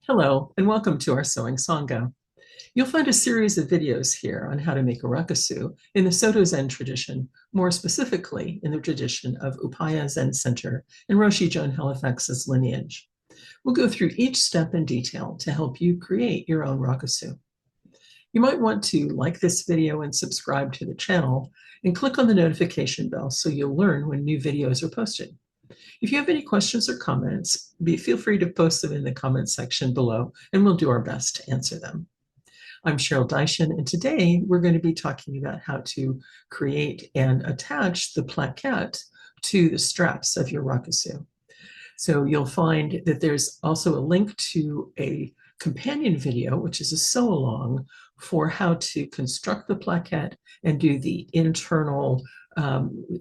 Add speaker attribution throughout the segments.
Speaker 1: Hello, and welcome to our Sewing Sangha. You'll find a series of videos here on how to make a rakusu in the Soto Zen tradition, more specifically in the tradition of Upaya Zen Center and Roshi Joan Halifax's lineage. We'll go through each step in detail to help you create your own rakusu. You might want to like this video and subscribe to the channel and click on the notification bell so you'll learn when new videos are posted. If you have any questions or comments, feel free to post them in the comments section below, and we'll do our best to answer them. I'm Cheryl Dyson, and today we're going to be talking about how to create and attach the plaquette to the straps of your rakusu. So you'll find that there's also a link to a companion video, which is a sew along for how to construct the plaquette and do the internal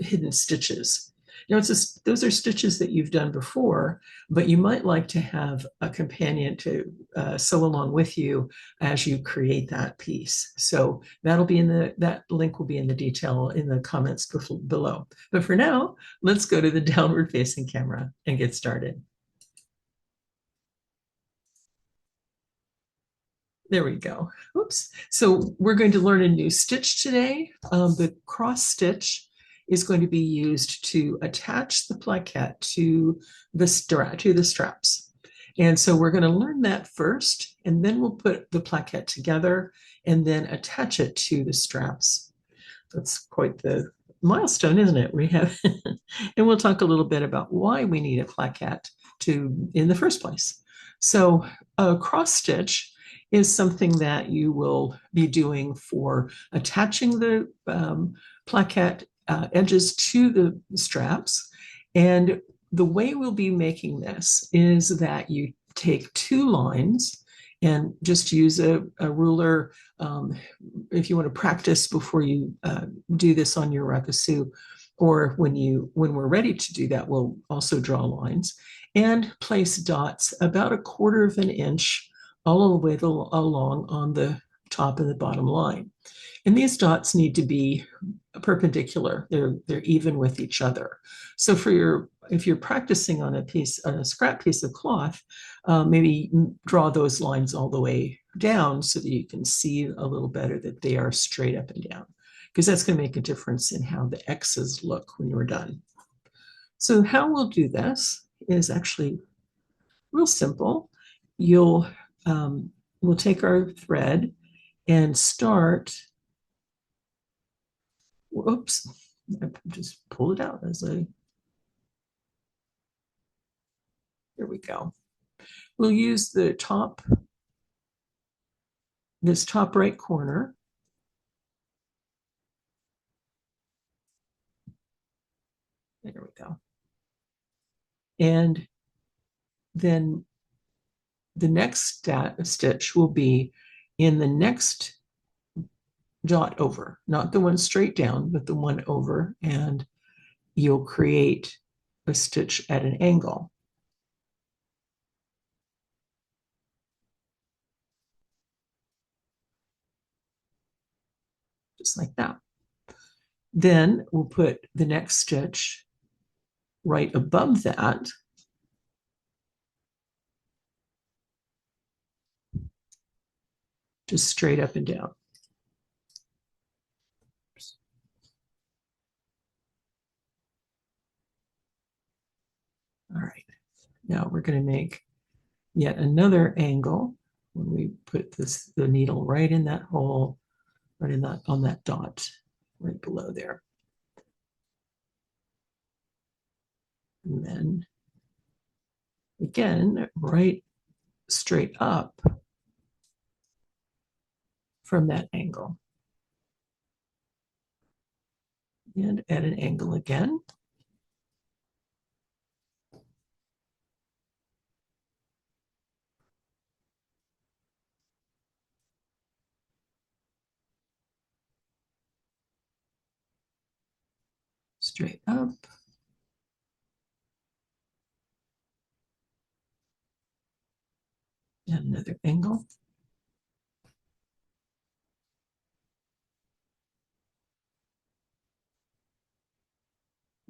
Speaker 1: hidden stitches. Those are stitches that you've done before, but you might like to have a companion to sew along with you as you create that piece. So that link will be in the detail in the comments below. But for now, let's go to the downward facing camera and get started. There we go. Oops. So we're going to learn a new stitch today. The cross stitch is going to be used to attach the plaquette to the straps. And so we're going to learn that first, and then we'll put the plaquette together and then attach it to the straps. That's quite the milestone, isn't it? We have, and we'll talk a little bit about why we need a plaquette in the first place. So a cross stitch is something that you will be doing for attaching the plaquette edges to the straps. And the way we'll be making this is that you take two lines and just use a ruler if you want to practice before you do this on your rakusu, or when we're ready to do that, we'll also draw lines and place dots about 1/4 of an inch all the way along on the top and the bottom line. And these dots need to be perpendicular. They're even with each other. So if you're practicing on a scrap piece of cloth, maybe draw those lines all the way down so that you can see a little better that they are straight up and down, because that's going to make a difference in how the X's look when you're done. So how we'll do this is actually real simple. We'll take our thread and start. Whoops, I just pulled it out there we go. We'll use this top right corner. There we go. And then the next stitch will be in the next dot over, not the one straight down, but the one over, and you'll create a stitch at an angle. Just like that. Then we'll put the next stitch right above that. Just straight up and down. All right, now we're going to make yet another angle when we put the needle right in that hole, right in that on that dot right below there. And then again, right straight up from that angle. And at an angle again. Straight up. And another angle.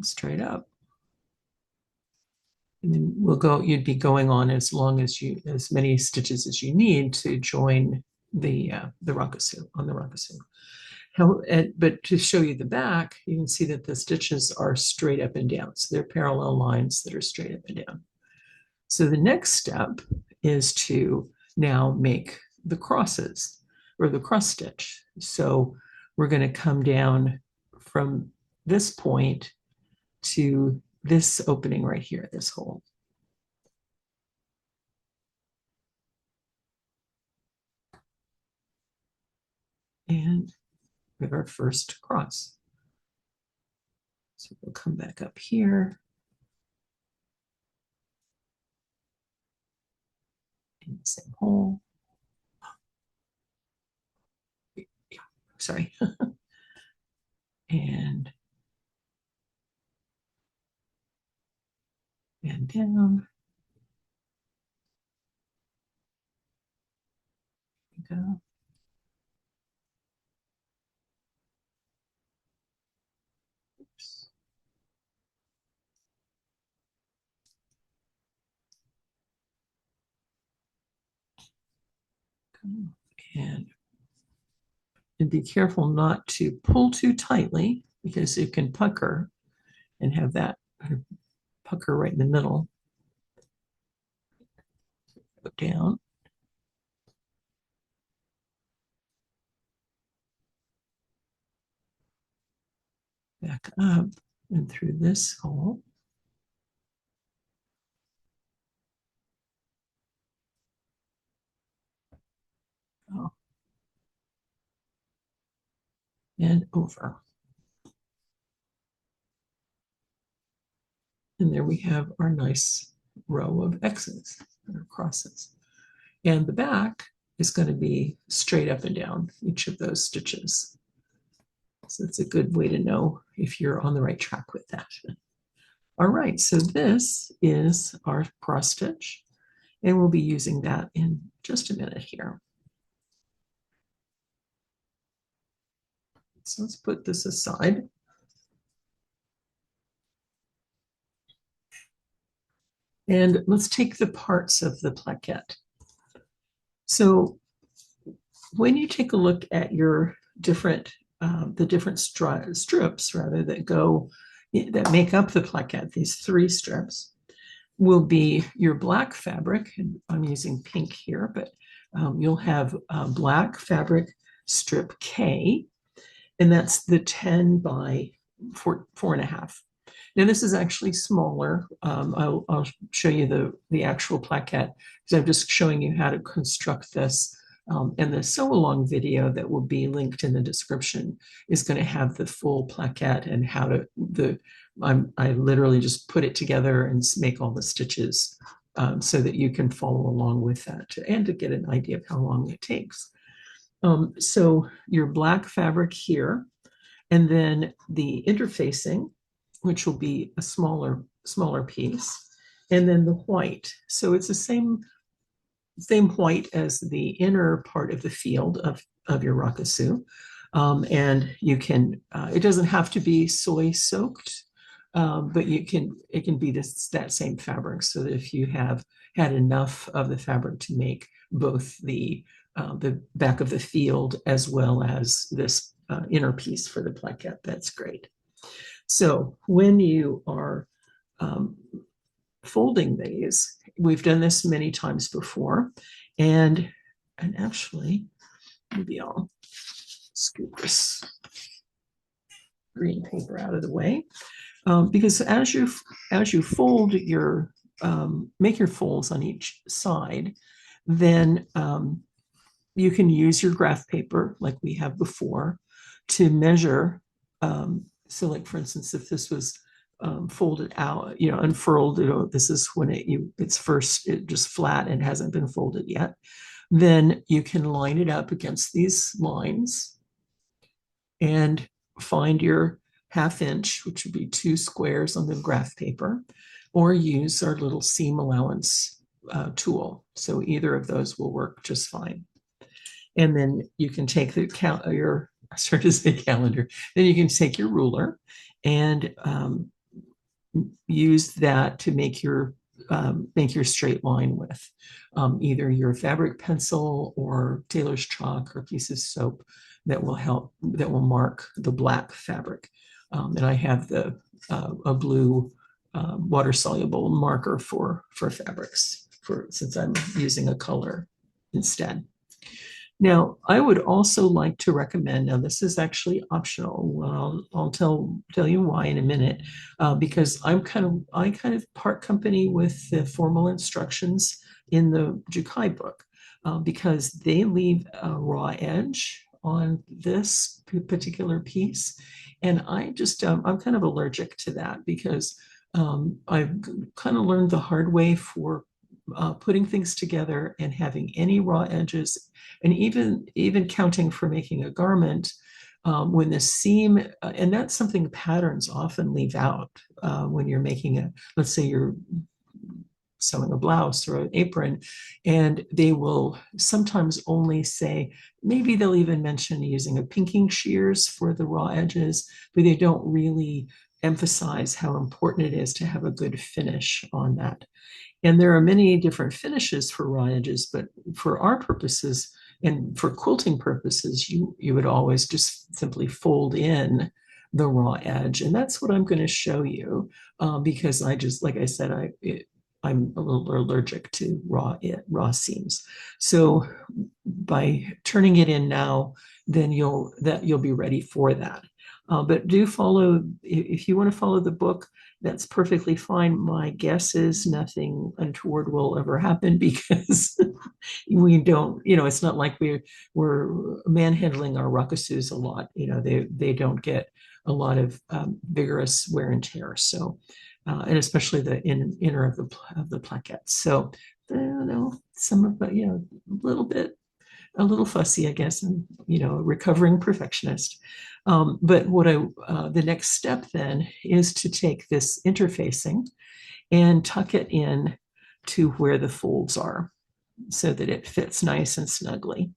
Speaker 1: Straight up. And then you'd be going on as long as many stitches as you need to join the Rakusu on the Rakusu. But to show you the back, you can see that the stitches are straight up and down. So they're parallel lines that are straight up and down. So the next step is to now make the crosses or the cross stitch. So we're going to come down from this point to this opening right here, this hole. And we have our first cross. So we'll come back up here. In the same hole. Yeah, sorry. and down. Go. Oops. And be careful not to pull too tightly because it can pucker and have that pucker right in the middle. Go down. Back up and through this hole. Oh. And over. And there we have our nice row of X's or crosses. And the back is going to be straight up and down each of those stitches. So it's a good way to know if you're on the right track with that. All right, so this is our cross stitch, and we'll be using that in just a minute here. So let's put this aside. And let's take the parts of the plaquette. So when you take a look at your different, the different strips rather that make up the plaquette, these 3 strips will be your black fabric. And I'm using pink here, but you'll have black fabric strip K, and that's the 10 by 4.5. Now this is actually smaller. I'll show you the actual plaquette because I'm just showing you how to construct this. And the sew along video that will be linked in the description is going to have the full plaquette and how to I literally just put it together and make all the stitches so that you can follow along with that and to get an idea of how long it takes. So your black fabric here, and then the interfacing, which will be a smaller piece, and then the white. So it's the same white as the inner part of the field of your Rakusu. And you can, it doesn't have to be soy soaked, but it can be that same fabric, so that if you have had enough of the fabric to make both the back of the field as well as this inner piece for the plaquette, that's great. So when you are folding these, we've done this many times before, and actually, maybe I'll scoop this green paper out of the way, because as you fold your make your folds on each side, then you can use your graph paper like we have before to measure. So like, for instance, if this was folded out, unfurled, this is when it's first just flat and hasn't been folded yet, then you can line it up against these lines and find your 1/2 inch, which would be 2 squares on the graph paper, or use our little seam allowance tool. So either of those will work just fine. And then you can take I started to say calendar. Then you can take your ruler and use that to make your make your straight line with, either your fabric pencil or tailor's chalk or a piece of soap that will help, that will mark the black fabric. And I have a blue water soluble marker for fabrics, since I'm using a color instead. Now, I would also like to recommend, now this is actually optional. Well, I'll tell you why in a minute, because I kind of part company with the formal instructions in the Jukai book, because they leave a raw edge on this particular piece. And I'm kind of allergic to that, because I've kind of learned the hard way for putting things together and having any raw edges, and even counting for making a garment, when the seam, and that's something patterns often leave out, when you're making let's say you're sewing a blouse or an apron, and they will sometimes only say, maybe they'll even mention using a pinking shears for the raw edges, but they don't really emphasize how important it is to have a good finish on that. And there are many different finishes for raw edges, but for our purposes and for quilting purposes, you would always just simply fold in the raw edge. And that's what I'm going to show you, because like I said, I'm a little allergic to raw seams. So by turning it in now, then you'll be ready for that. But do follow, if you want to follow the book, that's perfectly fine. My guess is nothing untoward will ever happen, because we don't, it's not like we're manhandling our rakusus a lot. They don't get a lot of vigorous wear and tear. So, and especially the inner of the plaquettes. So, I don't know, some of the, a little fussy, I guess, and a recovering perfectionist. But the next step then is to take this interfacing and tuck it in to where the folds are, so that it fits nice and snugly.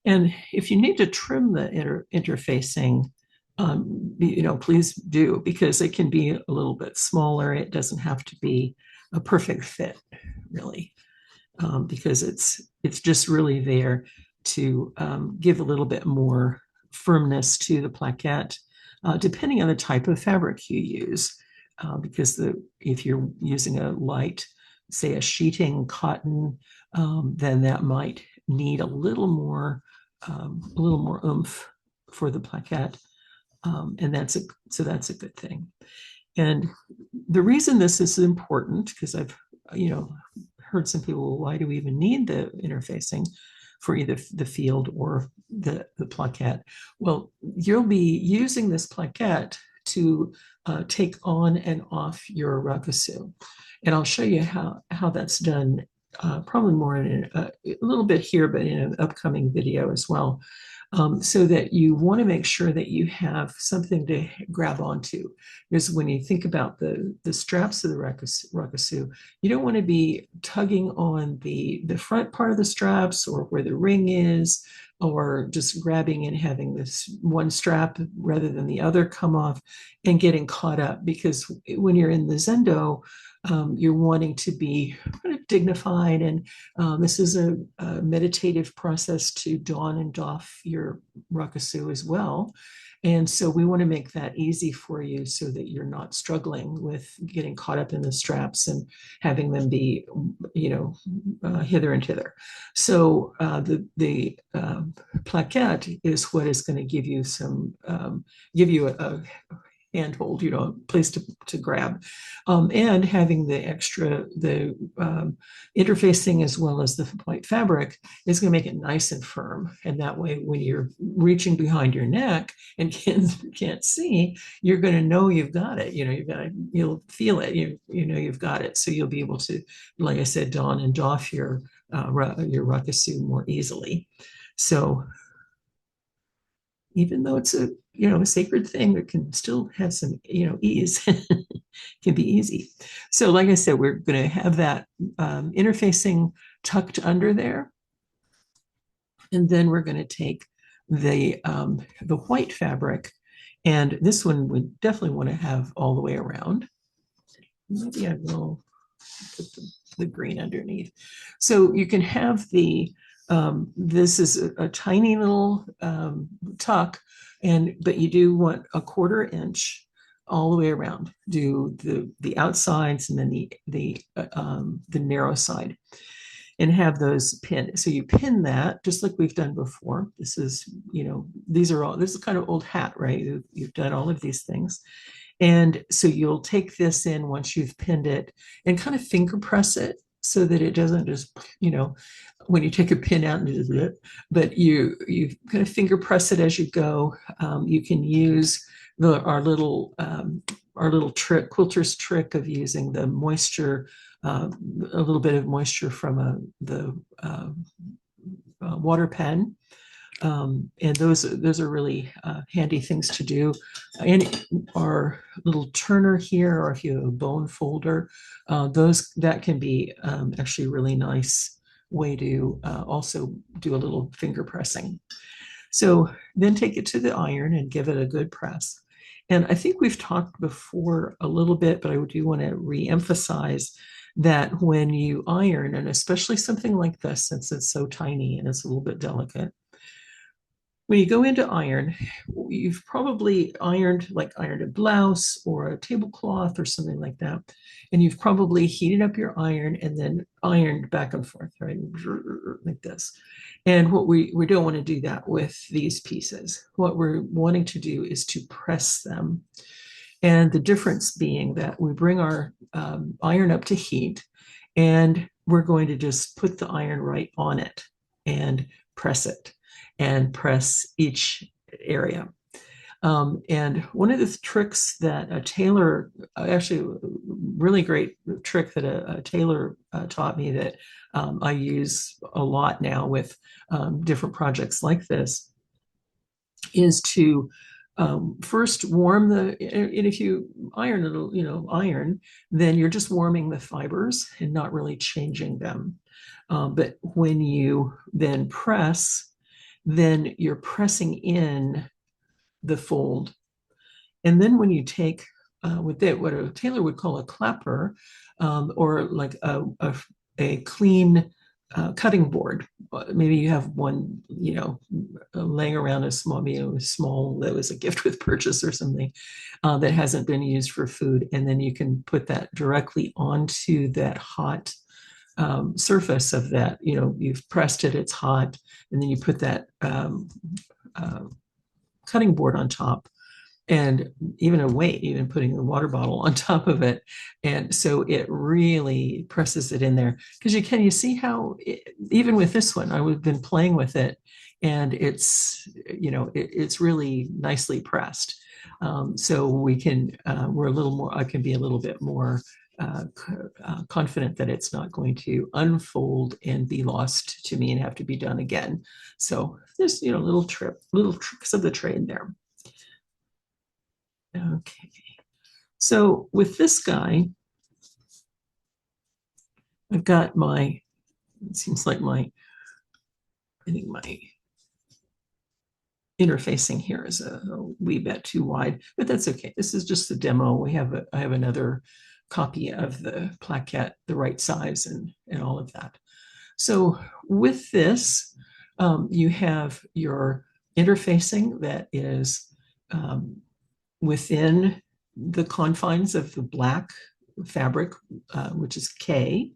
Speaker 1: And if you need to trim the interfacing, please do, because it can be a little bit smaller. It doesn't have to be a perfect fit, really, because it's just really there to give a little bit more firmness to the plaquette, depending on the type of fabric you use. Because if you're using a light, say a sheeting cotton, then that might need a little more oomph for the plaquette, and that's a good thing. And the reason this is important, because I've heard some people, well, why do we even need the interfacing for either the field or the plaquette? Well, you'll be using this plaquette to take on and off your rakusu, and I'll show you how that's done, probably more in a little bit here, but in an upcoming video as well. So that you want to make sure that you have something to grab onto. Because when you think about the straps of the rakusu, you don't want to be tugging on the front part of the straps, or where the ring is, or just grabbing and having this one strap rather than the other come off and getting caught up. Because when you're in the zendo, you're wanting to be kind of dignified, and this is a meditative process to don and doff your rakusu as well. And so we want to make that easy for you, so that you're not struggling with getting caught up in the straps and having them be, hither and thither. So the plaquette is what is going to give you a handhold, a place to grab, and having the interfacing as well as the white fabric is going to make it nice and firm. And that way, when you're reaching behind your neck and can't see, you're going to know you've got it. You'll feel it. You've got it. So you'll be able to, like I said, don and doff your rakusu more easily. So even though it's a sacred thing, that can still have some ease, can be easy. So like I said, we're going to have that interfacing tucked under there, and then we're going to take the white fabric And this one we definitely want to have all the way around. Maybe I will put the green underneath. So you can have this is a tiny little tuck, but you do want a 1/4 inch all the way around. Do the outsides and then the narrow side, and have those pinned. So you pin that just like we've done before. This is, this is kind of old hat, right? You've done all of these things. And so you'll take this in once you've pinned it and kind of finger press it so that it doesn't just, when you take a pin out and do it, but you kind of finger press it as you go. You can use our little trick, quilter's trick of using the moisture, a little bit of moisture from the water pen, and those are really handy things to do. And our little turner here, or if you have a bone folder, that can be actually a really nice way to also do a little finger pressing. So then take it to the iron and give it a good press. And I think we've talked before a little bit, but I do want to re-emphasize that when you iron, and especially something like this, since it's so tiny and it's a little bit delicate, when you go into iron, you've probably ironed a blouse or a tablecloth or something like that. And you've probably heated up your iron and then ironed back and forth, right? Like this. And what we don't want to do that with these pieces. What we're wanting to do is to press them. And the difference being that we bring our iron up to heat, and we're going to just put the iron right on it and press it and press each area. And one of the tricks that a tailor, actually a really great trick that a tailor taught me that I use a lot now with different projects like this, is to first warm and if you iron it'll, iron, then you're just warming the fibers and not really changing them. But when you then press, then you're pressing in the fold. And then when you take with it, what a tailor would call a clapper, or like a clean cutting board. Maybe you have one, laying around maybe a small that was a gift with purchase or something that hasn't been used for food. And then you can put that directly onto that hot surface of that. You've pressed it, it's hot, and then you put that uh, cutting board on top, and even a weight, even putting the water bottle on top of it. And so it really presses it in there. Because you see how, even with this one, I've been playing with it, and it's really nicely pressed. So we're a little more, I can be a little bit more confident that it's not going to unfold and be lost to me and have to be done again. So there's, little tricks of the trade there. Okay. So with this guy, I've got it seems like I think my interfacing here is a wee bit too wide, but that's okay. This is just a demo. I have another copy of the plaquette, the right size and all of that. So with this, you have your interfacing that is within the confines of the black fabric, which is K.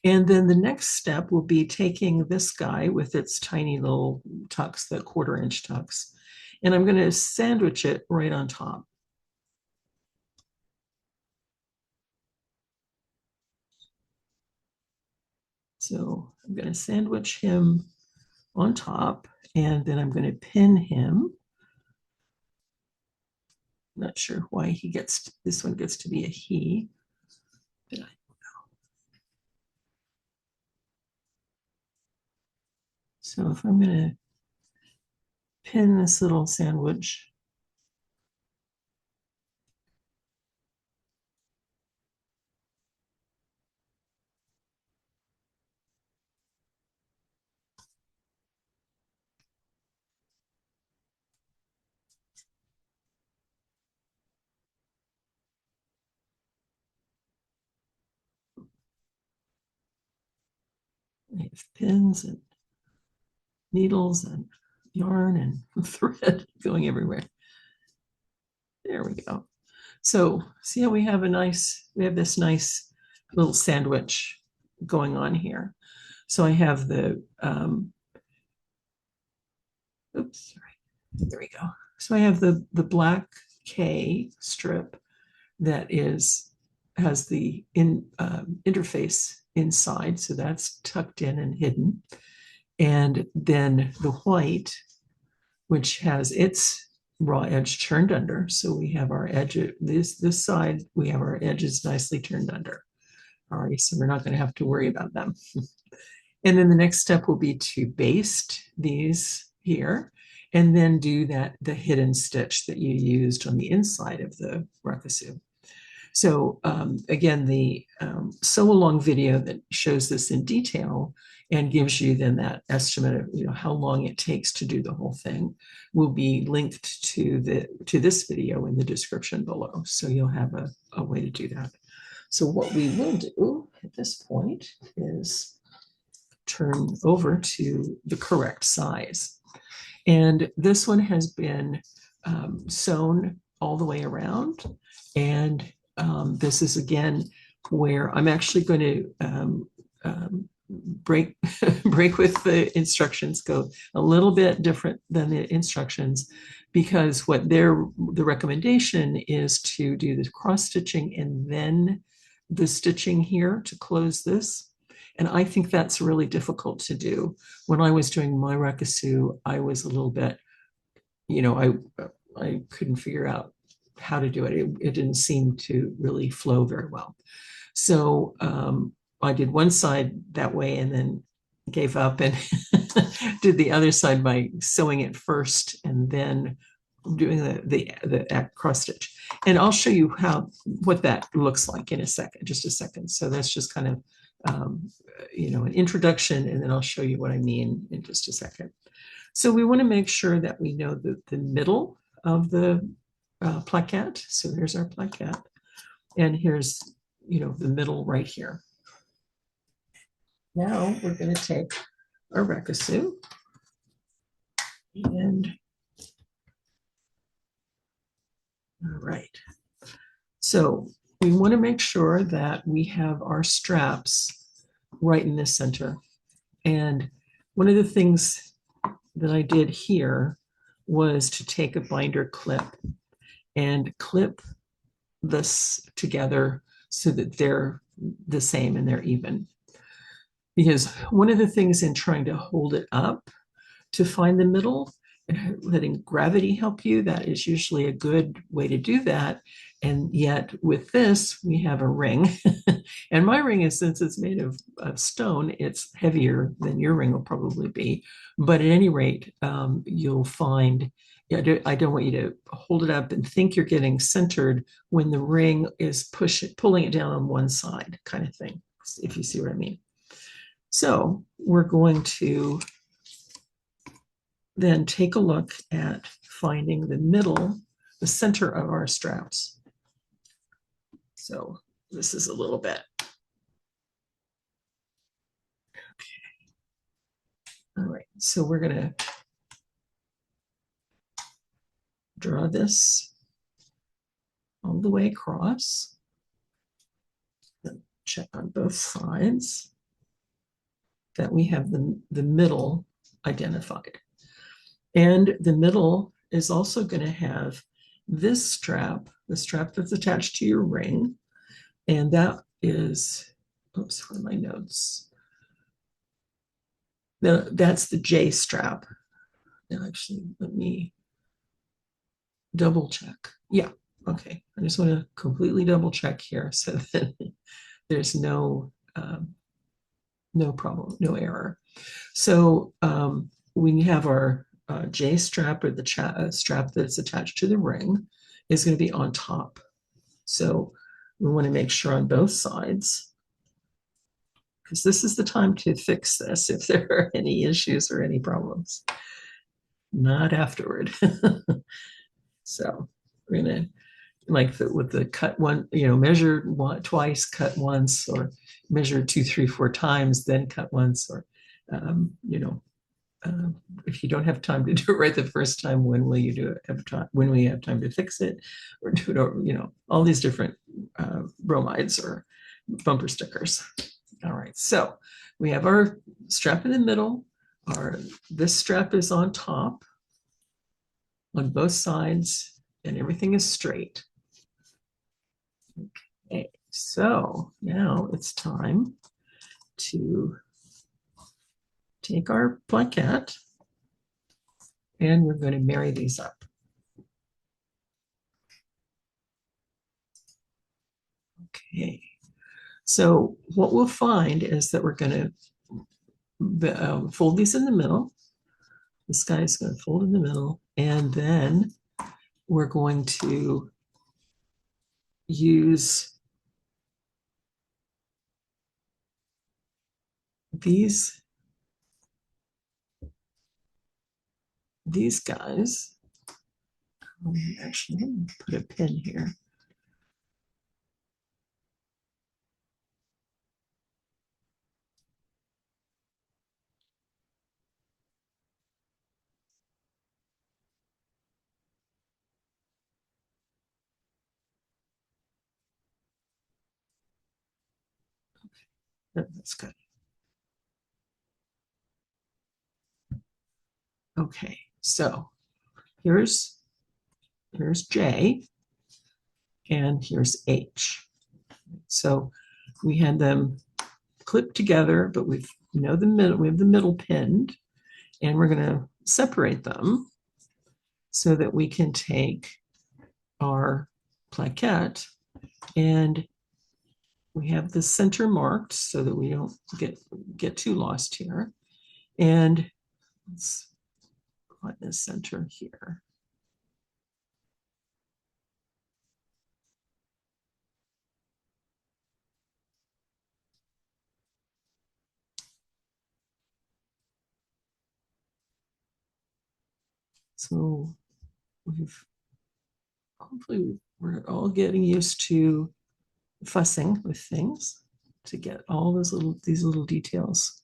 Speaker 1: And then the next step will be taking this guy with its tiny little tucks, the 1/4 inch tucks, and I'm going to sandwich it right on top. So I'm going to sandwich him on top, and then I'm going to pin him. Not sure why this one gets to be a he, but I don't know. So if I'm going to pin this little sandwich, I have pins and needles and yarn and thread going everywhere. There we go. So see how we have this nice little sandwich going on here. So I have oops, sorry, there we go. So I have the black K strip that has the interface inside, so that's tucked in and hidden. And then the white, which has its raw edge turned under. So we have our edge, this side, we have our edges nicely turned under. All right, so we're not going to have to worry about them. And then the next step will be to baste these here and then do the hidden stitch that you used on the inside of the Rakusu. So again, the sew along video that shows this in detail and gives you then that estimate of how long it takes to do the whole thing will be linked to this video in the description below. So you'll have a way to do that. So what we will do at this point is turn over to the correct size. And this one has been sewn all the way around. And this is again where I'm actually going to break with the instructions, go a little bit different than the instructions, because the recommendation is to do the cross stitching and then the stitching here to close this. And I think that's really difficult to do. When I was doing my Rakusu, I was a little bit, I couldn't figure out how to do it. It didn't seem to really flow very well. So I did one side that way and then gave up and did the other side by sewing it first and then doing the cross stitch. And I'll show you what that looks like in just a second. So that's just kind of an introduction, and then I'll show you what I mean in just a second. So we want to make sure that we know the middle of the plaquette. So here's our plaquette, and here's the middle right here. Now we're going to take our Rakusu and all right. So we want to make sure that we have our straps right in the center. And one of the things that I did here was to take a binder clip and clip this together so that they're the same and they're even. Because one of the things in trying to hold it up to find the middle and letting gravity help you, that is usually a good way to do that. And yet with this, we have a ring. And my ring is, since it's made of stone, it's heavier than your ring will probably be. But at any rate, you'll find, I don't want you to hold it up and think you're getting centered when the ring is pulling it down on one side, kind of thing, if you see what I mean. So we're going to then take a look at finding the middle, the center of our straps. So this is a little bit. Okay. All right, so we're going to draw this all the way across. Check on both sides that we have the middle identified. And the middle is also going to have this strap, the strap that's attached to your ring. And that is, oops, where are my notes? That's the J strap. Now, actually, let me double check. Yeah, okay. I just want to completely double check here so that there's no problem, no error. So we have our J strap, or the strap that's attached to the ring, is going to be on top. So we want to make sure on both sides, because this is the time to fix this if there are any issues or any problems, not afterward. So we're going to like with the cut one, measure twice, cut once, or measure 2, 3, 4 times, then cut once, or um, you know, uh, if you don't have time to do it right the first time, when will you do it? Have time? When will you have time to fix it, or do it? Or all these different bromides or bumper stickers. All right, so we have our strap in the middle. This strap is on top on both sides, and everything is straight. Okay, so now it's time to take our plaquette, and we're going to marry these up. Okay, so what we'll find is that we're going to fold these in the middle. This guy is going to fold in the middle, and then we're going to use these guys. Actually, let me put a pin here. That's good. Okay, so here's J, and here's H. So we had them clipped together, but we have the middle pinned, and we're going to separate them so that we can take our plaquette, and we have the center marked so that we don't get too lost here. And let's find the center here. So hopefully we're all getting used to fussing with things to get all these little details.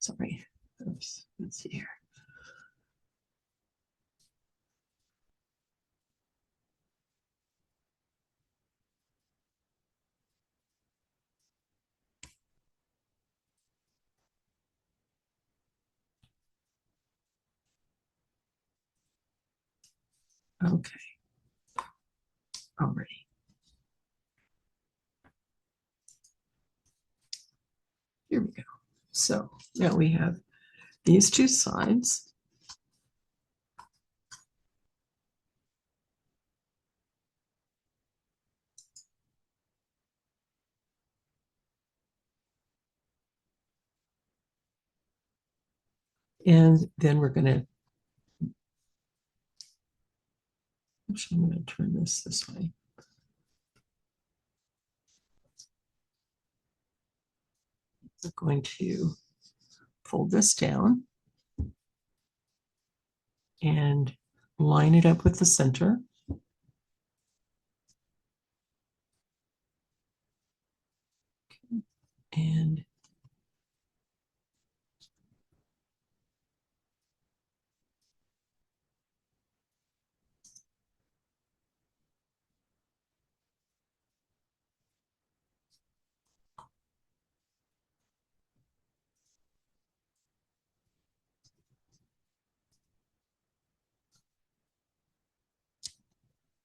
Speaker 1: Sorry. Oops. Let's see here. Okay. Alrighty. Here we go. So now we have these two sides. And then we're going to, actually, I'm going to turn this way. We're going to fold this down and line it up with the center. And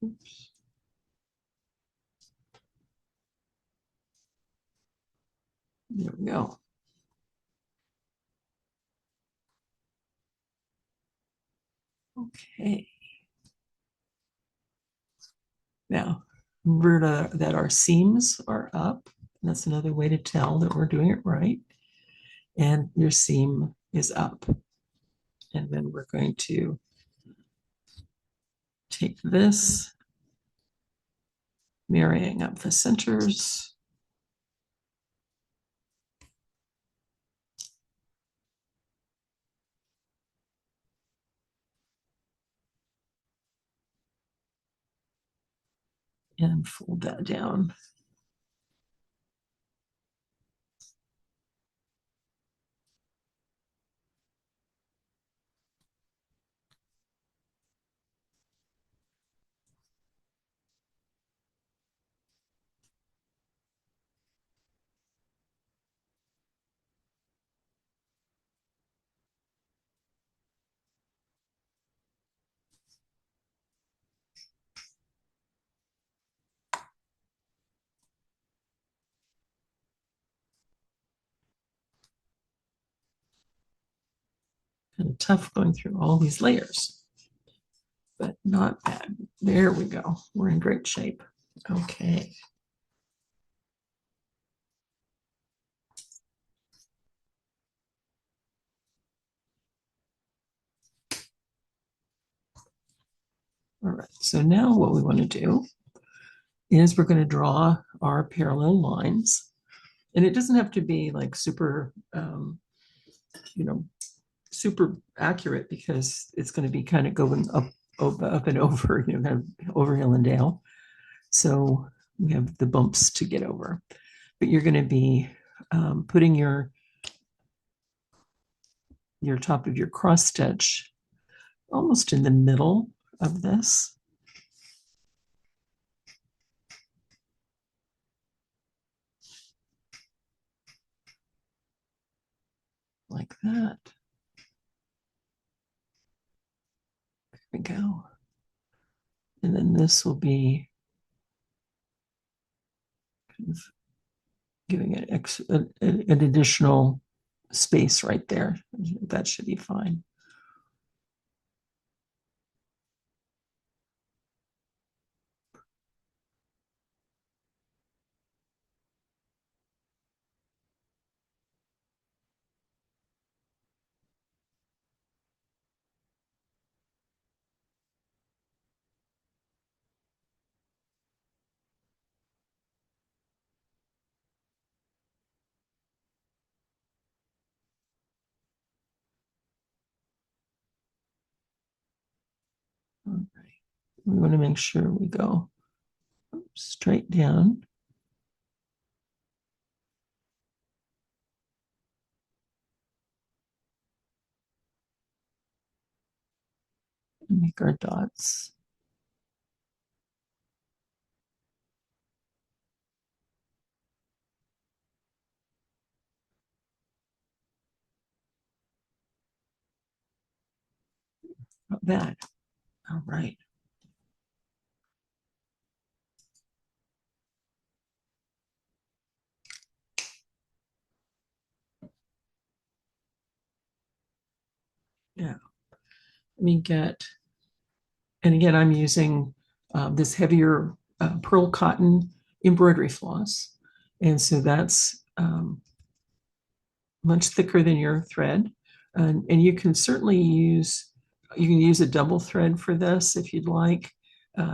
Speaker 1: oops. There we go. Okay. Now, remember that our seams are up. That's another way to tell that we're doing it right. And your seam is up. And then we're going to take this, marrying up the centers. and fold that down. Kind of tough going through all these layers, but not bad. There we go. We're in great shape. Okay. All right, so now what we want to do is we're going to draw our parallel lines. And it doesn't have to be like super, you know, super accurate, because it's going to be kind of going up and over, you know, kind of over hill and dale. So we have the bumps to get over. But you're going to be putting your top of your cross stitch almost in the middle of this. Like that. There we go. And then this will be kind of giving it an additional space right there. That should be fine. All right. We want to make sure we go straight down. And make our dots. Not bad. All right. Yeah. Let me get, and again, I'm using this heavier pearl cotton embroidery floss. And so that's much thicker than your thread. And you can certainly use, a double thread for this if you'd like,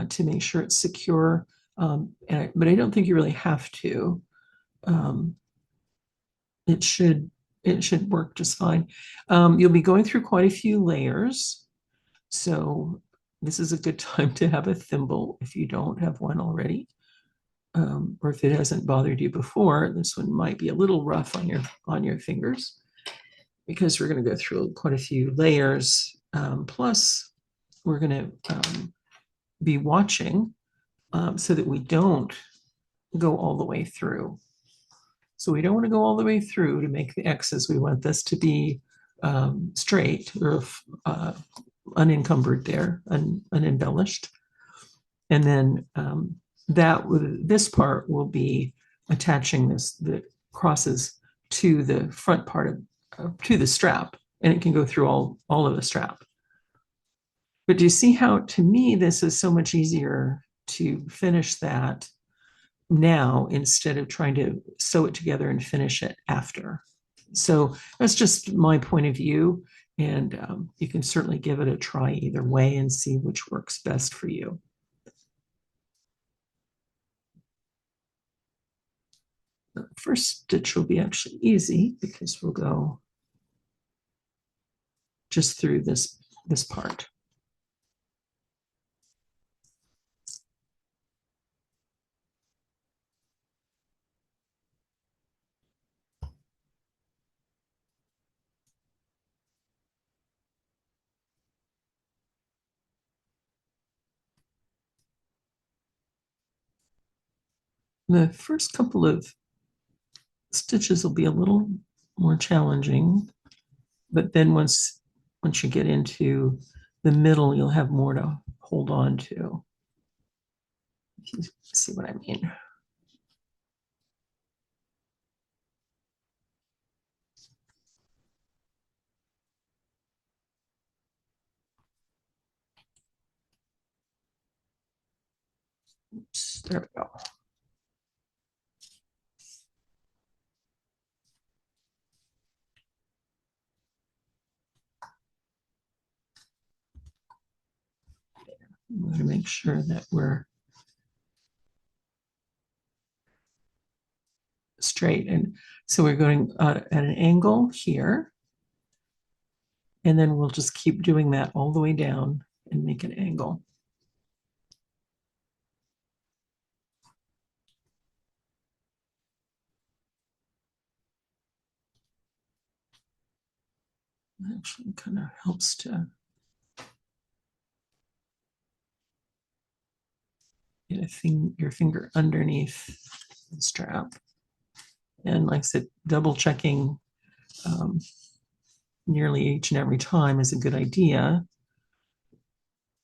Speaker 1: to make sure it's secure. But I don't think you really have to. Um, it should work just fine. You'll be going through quite a few layers. So this is a good time to have a thimble if you don't have one already. Or if it hasn't bothered you before, this one might be a little rough on your fingers, because we're going to go through quite a few layers. Plus, we're going to be watching so that we don't go all the way through. So we don't want to go all the way through to make the X's. We want this to be straight or unencumbered there, unembellished. And then this part will be attaching the crosses to the front part to the strap, and it can go through all of the strap. But do you see how, to me, this is so much easier to finish that now instead of trying to sew it together and finish it after? So that's just my point of view. And you can certainly give it a try either way and see which works best for you. The first stitch will be actually easy, because we'll go just through this part. The first couple of stitches will be a little more challenging, but then once you get into the middle, you'll have more to hold on to. If you see what I mean. Oops, there we go. We want to make sure that we're straight. And so we're going at an angle here. And then we'll just keep doing that all the way down and make an angle. Actually kind of helps to get your finger underneath the strap. And like I said, double checking nearly each and every time is a good idea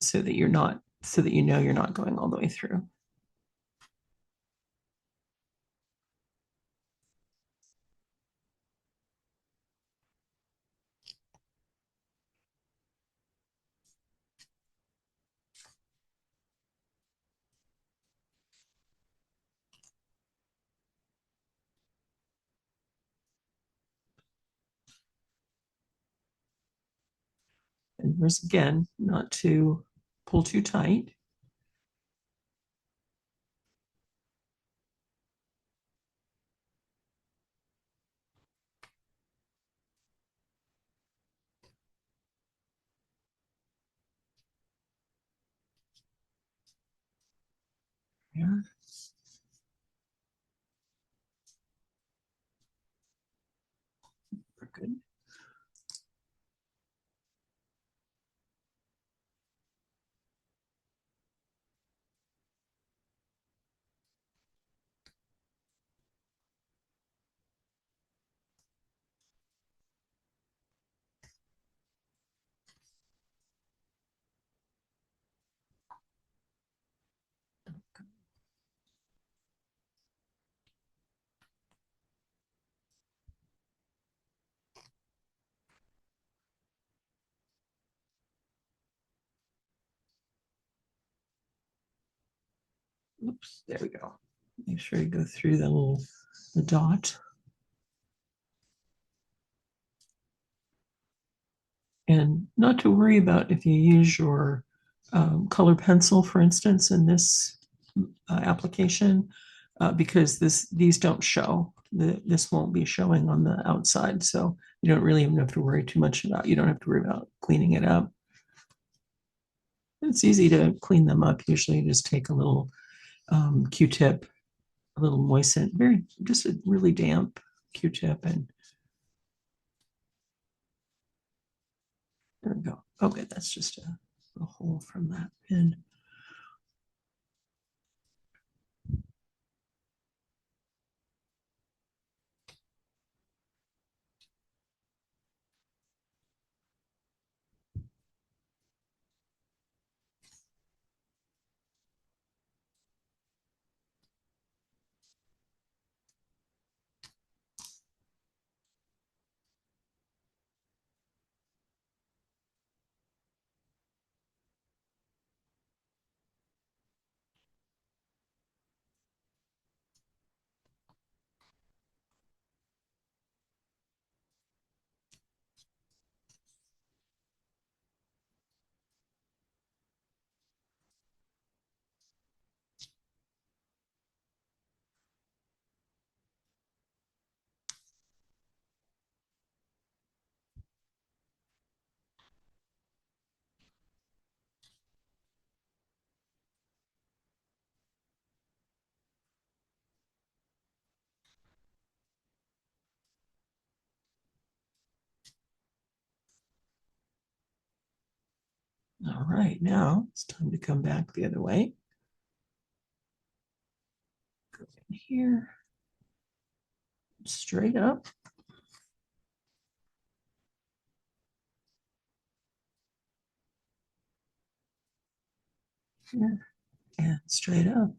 Speaker 1: so that you know you're not going all the way through. And here's again, not to pull too tight. There. We're good. Oops, there we go. Make sure you go through the dot. And not to worry about if you use your color pencil, for instance, in this application, because these don't show. This won't be showing on the outside, so you don't really even have to worry too much about. You don't have to worry about cleaning it up. It's easy to clean them up. Usually, you just take a little Q-tip, a little moisten, just a really damp Q-tip, and there we go. Okay, that's just a hole from that pin. All right, now it's time to come back the other way. Go in here, straight up. Here and straight up.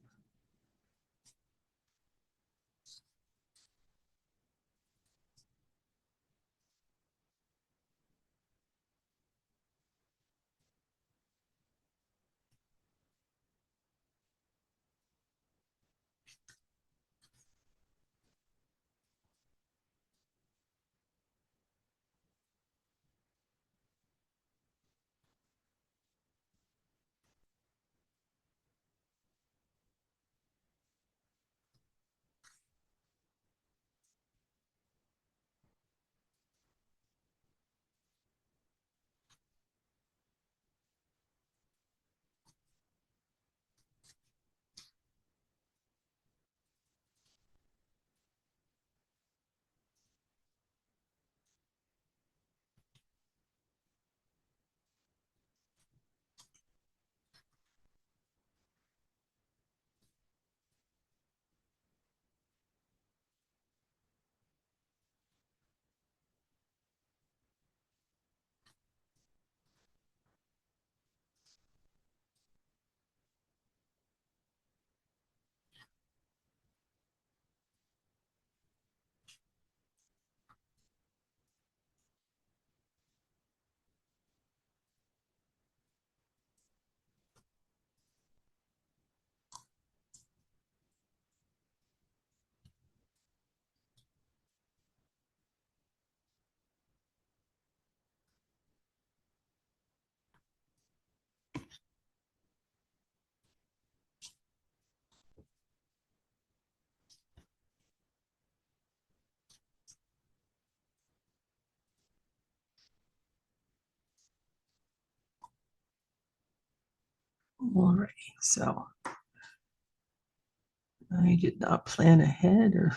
Speaker 1: Alrighty, so I did not plan ahead or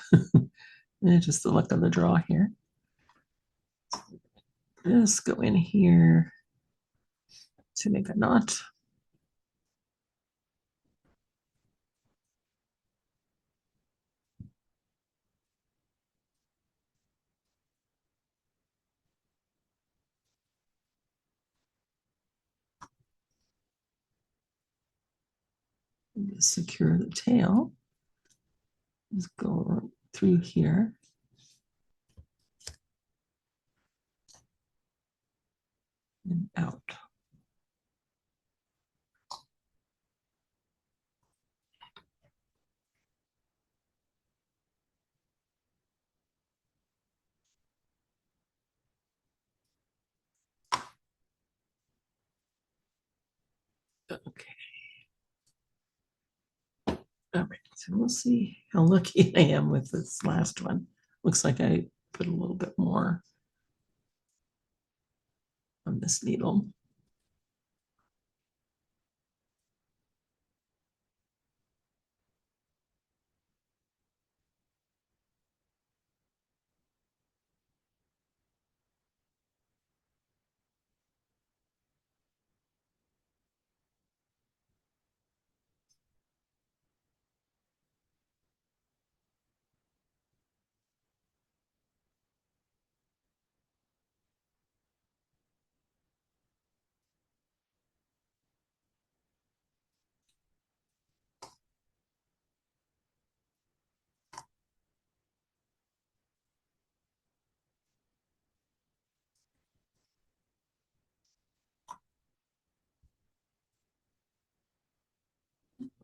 Speaker 1: just the luck of the draw here. Just go in here to make a knot. Secure the tail. Just go through here. And out. Okay. All right, so we'll see how lucky I am with this last one. Looks like I put a little bit more on this needle.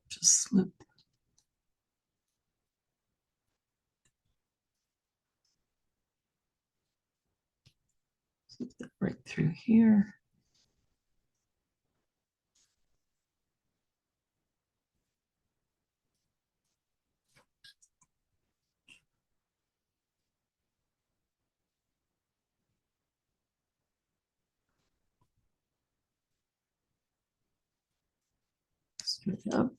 Speaker 1: Just slip. Slip that right through here. Straight up.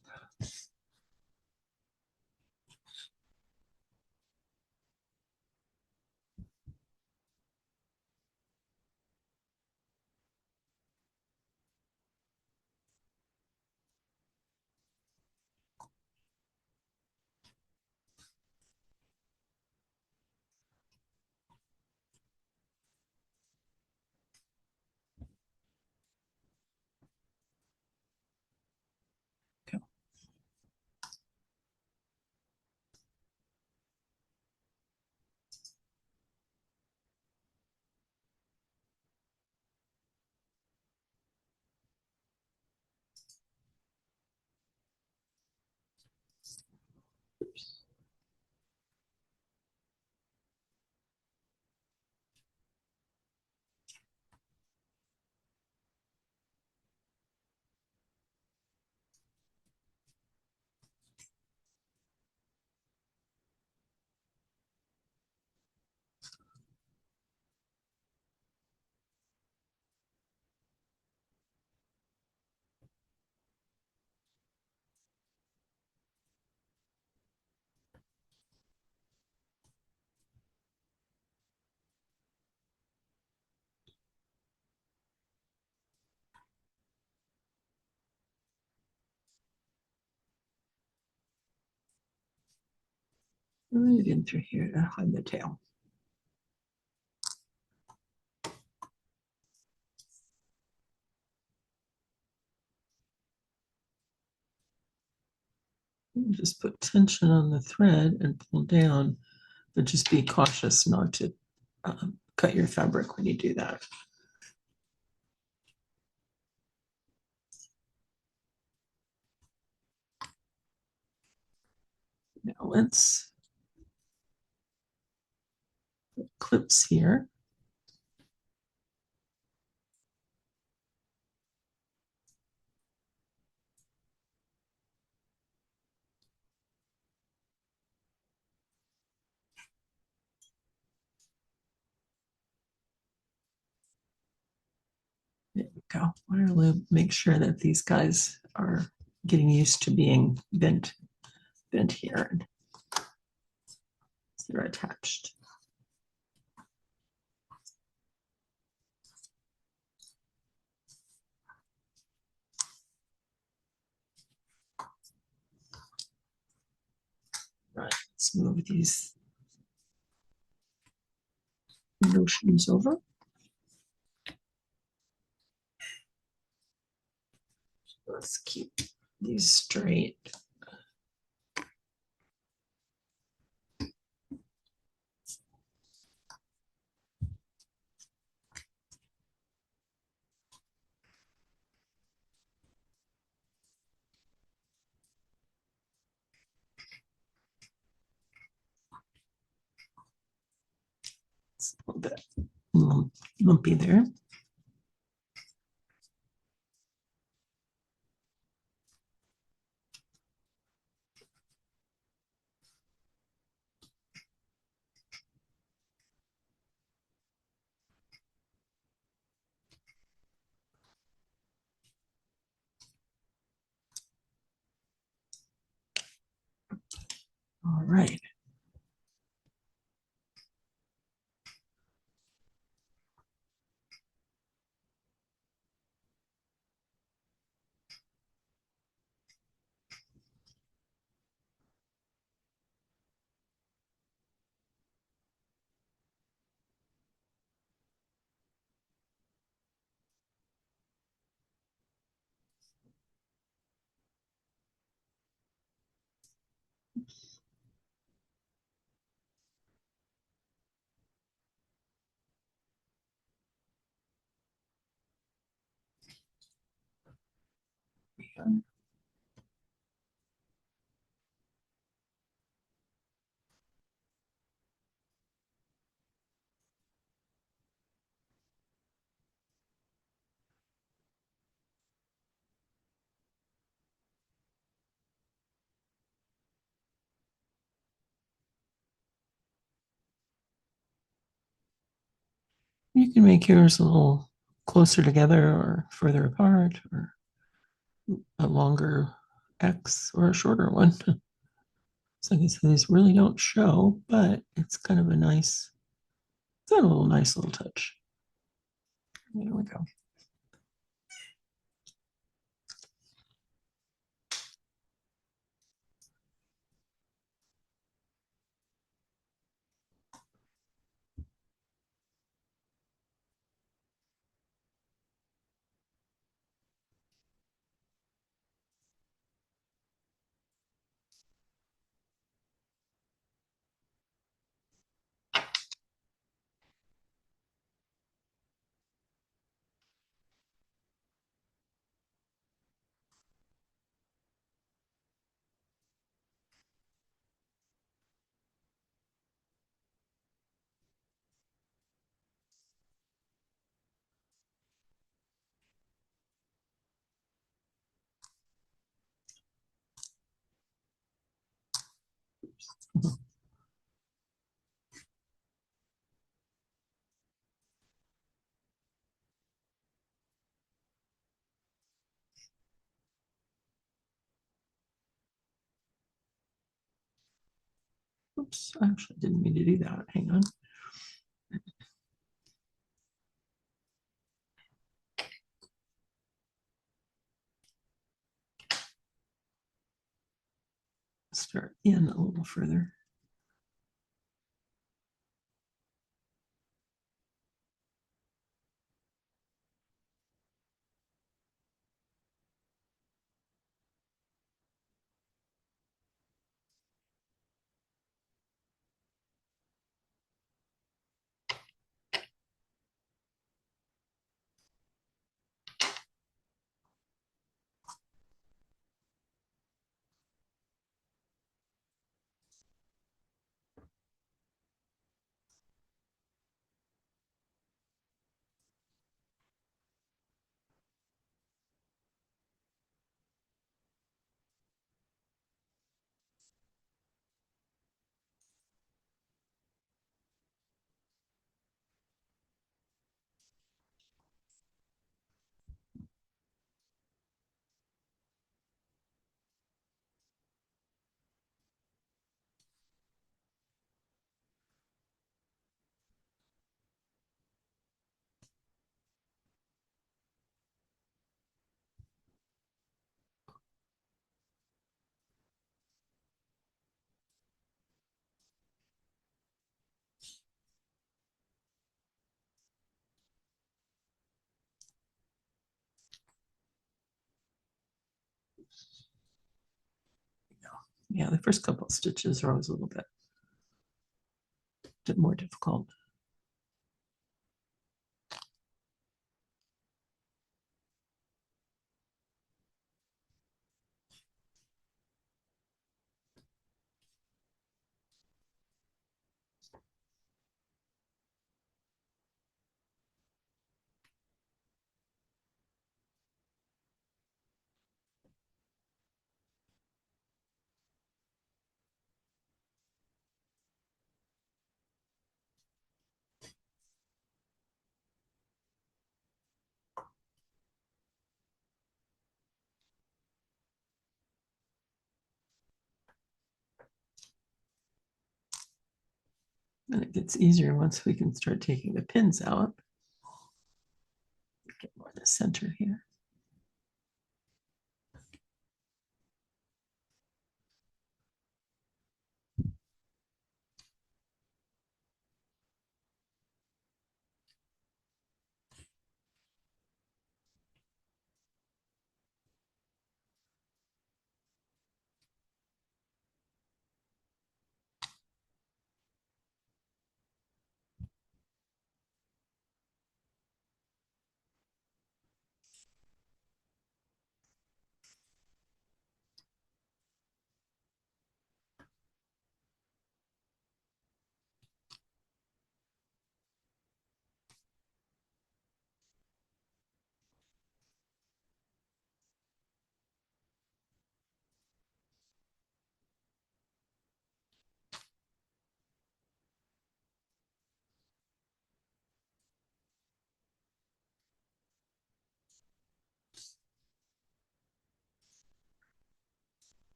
Speaker 1: Right in through here to hide the tail. Just put tension on the thread and pull down, but just be cautious not to cut your fabric when you do that. Now let's put clips here. There we go. I want to make sure that these guys are getting used to being bent here, and they're attached. Right, let's move these notions over. Let's keep these straight. It's a little bit lumpy there. All right. You can make yours a little closer together or further apart, or a longer X or a shorter one. So like I said, these really don't show, but it's kind of a nice, it's got a little nice little touch. There we go. Oops, I actually didn't mean to do that. Hang on. Start in a little further. Yeah, the first couple of stitches are always a little bit more difficult. And it gets easier once we can start taking the pins out. Get more in the center here.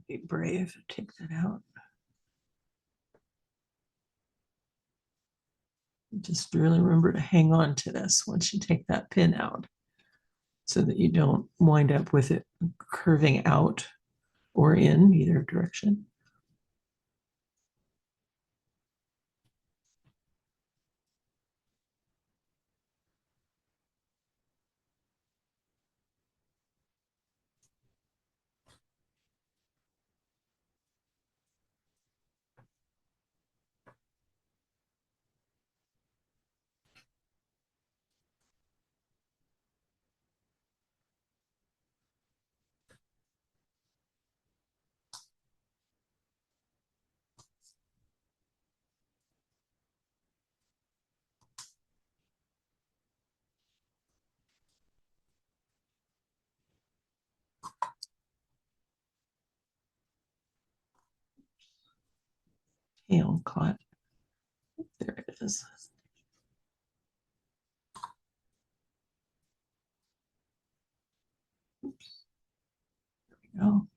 Speaker 1: Be brave, take that out. Just really remember to hang on to this once you take that pin out so that you don't wind up with it curving out or in either direction. Tail caught. There it is. Oops. There we go.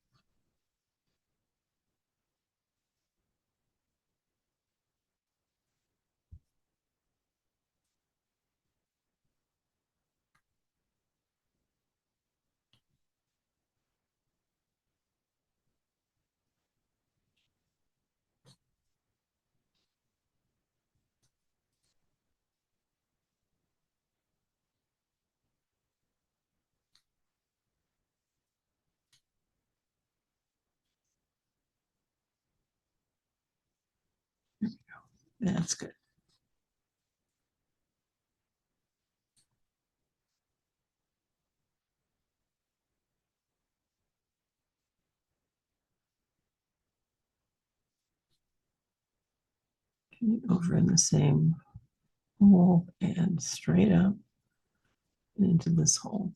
Speaker 1: That's good. Over in the same hole and straight up into this hole.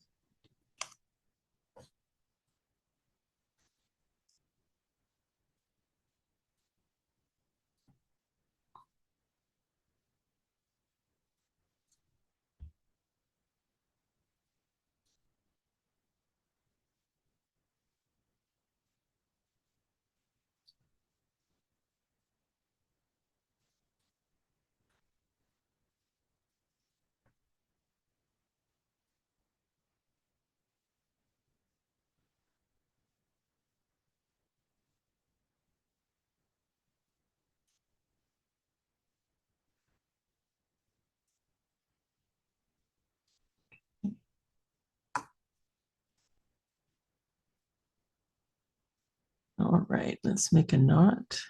Speaker 1: All right, let's make a knot.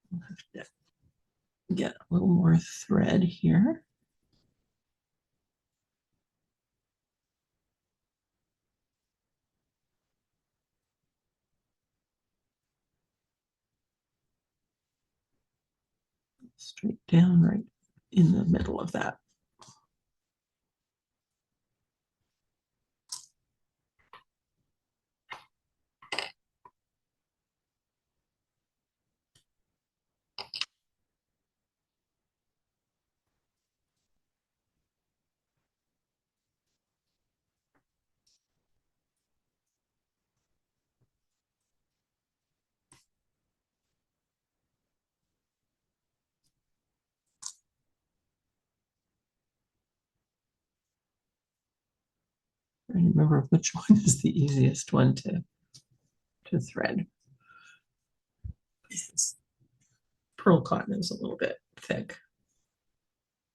Speaker 1: We'll have to get a little more thread here. Straight down right in the middle of that. I remember which one is the easiest one to thread. This pearl cotton is a little bit thick,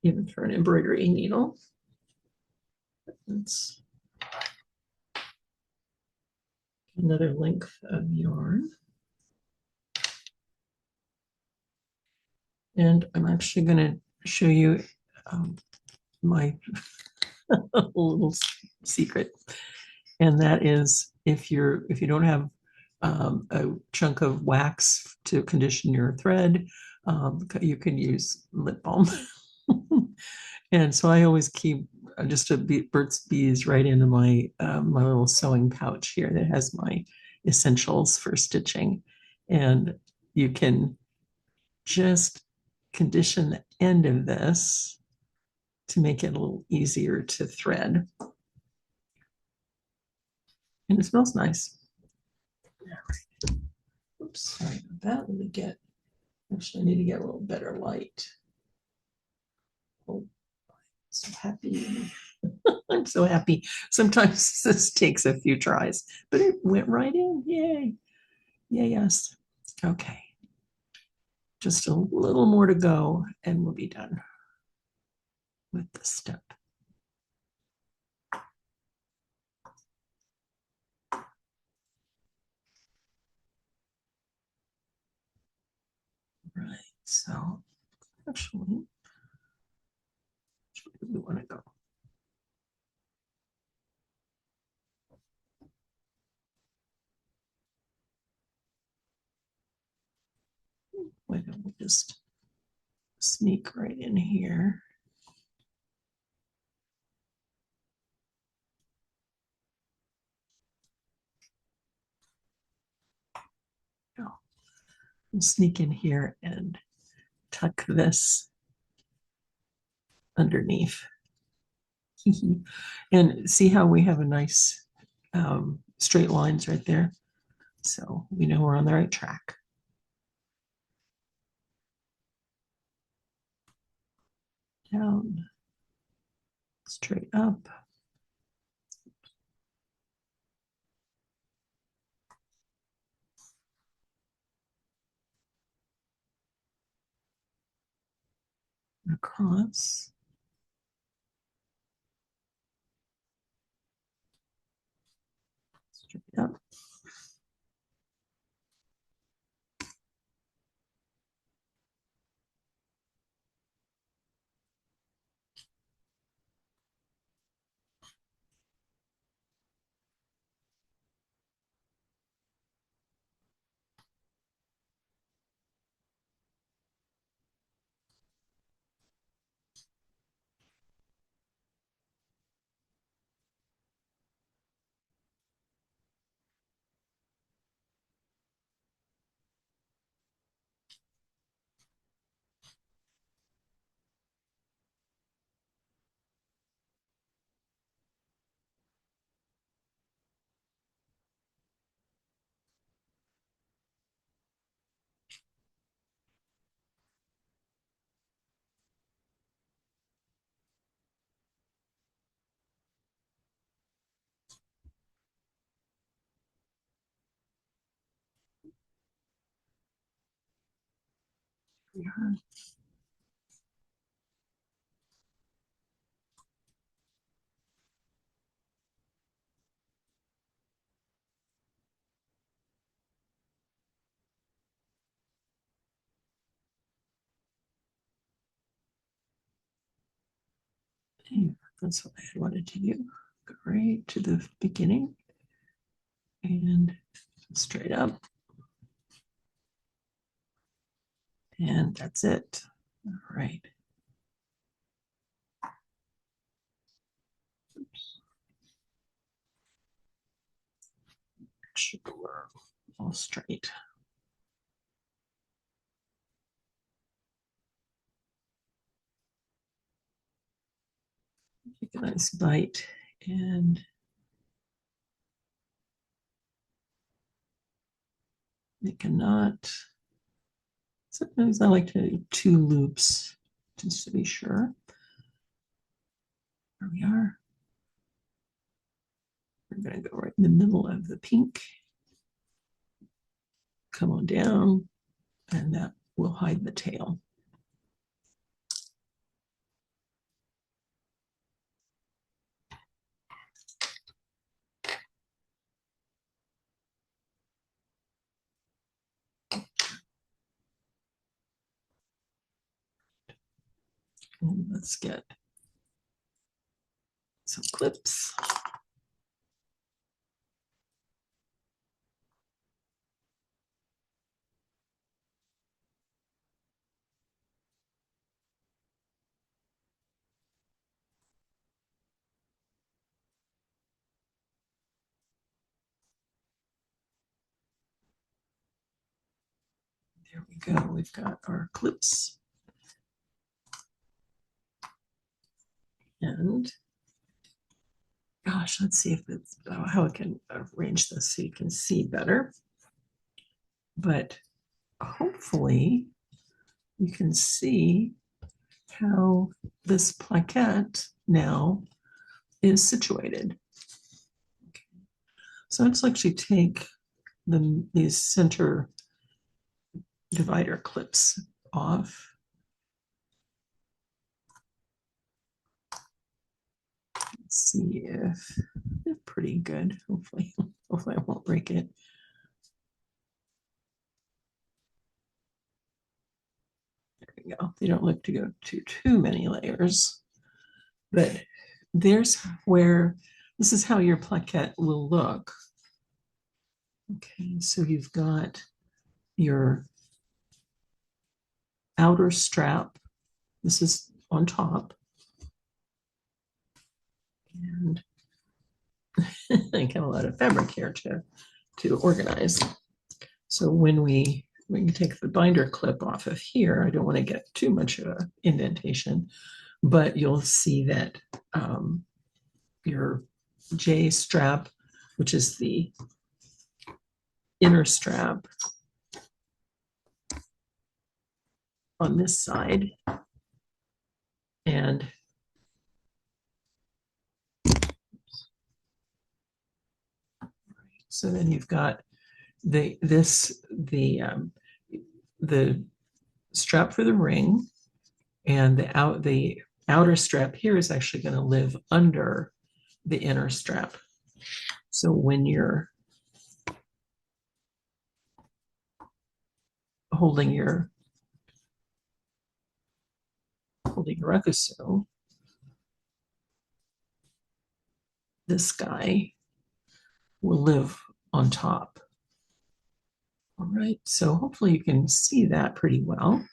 Speaker 1: even for an embroidery needle. Let's another length of yarn. And I'm actually going to show you my little secret, and that is if you don't have a chunk of wax to condition your thread, you can use lip balm. And so I always keep just a Burt's Bees right into my my little sewing pouch here that has my essentials for stitching, and you can just condition the end of this to make it a little easier to thread. And it smells nice. Oops, sorry about that. Let me get, actually, I need to get a little better light. Oh, so happy. I'm so happy. Sometimes this takes a few tries, but it went right in. Yay. Yeah, yes. Okay. Just a little more to go and we'll be done with this step. Right. So actually, where do we want to go? Why don't we just sneak right in here? Oh, we'll sneak in here and tuck this underneath. And see how we have a nice straight lines right there? So we know we're on the right track. Down, straight up. Across. Straight up. Yeah. Yeah, that's what I wanted to do. Go right to the beginning and straight up. And that's it. All right. Oops. Sure. All straight. Take a nice bite and make a knot. Sometimes I like to do 2 loops just to be sure. There we are. We're going to go right in the middle of the pink. Come on down, and that will hide the tail. And let's get some clips. There we go. We've got our clips. And gosh, let's see if it's how I can arrange this so you can see better. But hopefully you can see how this plaquette now is situated. Okay. So let's actually take these center divider clips off. Let's see if they're pretty good. Hopefully I won't break it. There we go. They don't look to go to too many layers, but there's where this is how your plaquette will look. Okay, so you've got your outer strap. This is on top. And I got a lot of fabric here to organize. So when we can take the binder clip off of here, I don't want to get too much of an indentation, but you'll see that your J strap, which is the inner strap on this side, and so then you've got the strap for the ring, and the outer strap here is actually going to live under the inner strap. So when you're holding your Rakusu, this guy will live on top. All right, so hopefully you can see that pretty well.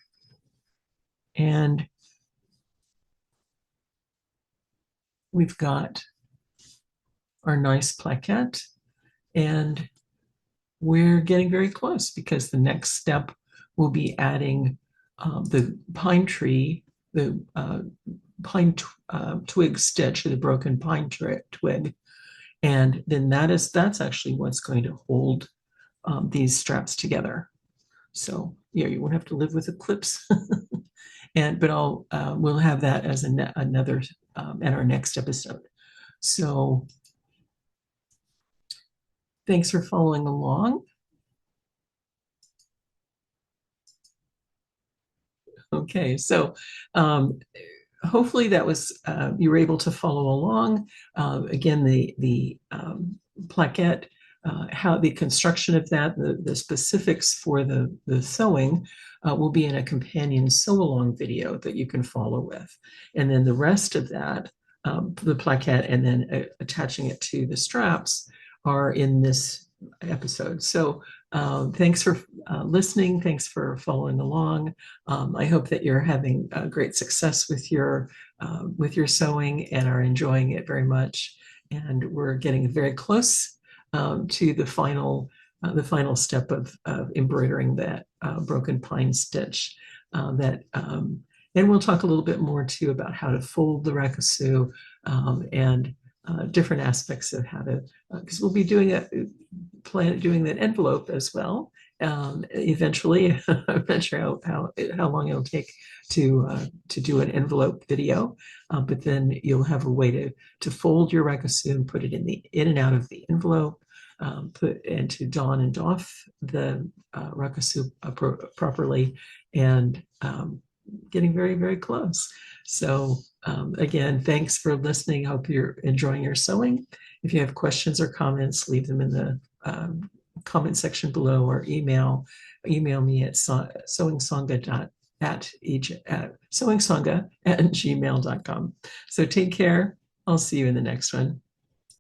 Speaker 1: And we've got our nice plaquette, and we're getting very close because the next step will be adding the pine tree, the pine twig stitch, or the broken pine twig. And then that's actually what's going to hold these straps together. So yeah, you won't have to live with the clips. But we'll have that as another at our next episode. So thanks for following along. Okay, so hopefully that was you were able to follow along. Again, the plaquette, how the construction of that, the specifics for the sewing will be in a companion sew along video that you can follow with. And then the rest of that the plaquette and then attaching it to the straps are in this episode. So thanks for listening. Thanks for following along. I hope that you're having great success with your sewing and are enjoying it very much. And we're getting very close to the final step of embroidering that broken pine stitch. And we'll talk a little bit more too about how to fold the rakusu and different aspects of how to, because we'll be doing that envelope as well. Eventually, I'm not sure how long it'll take to do an envelope video, but then you'll have a way to fold your rakusu and put it in and out of the envelope, and to don and doff the rakusu properly, and getting very, very close. So again, thanks for listening. Hope you're enjoying your sewing. If you have questions or comments, leave them in the comment section below, or email me at sewingsonga@gmail.com. So take care. I'll see you in the next one.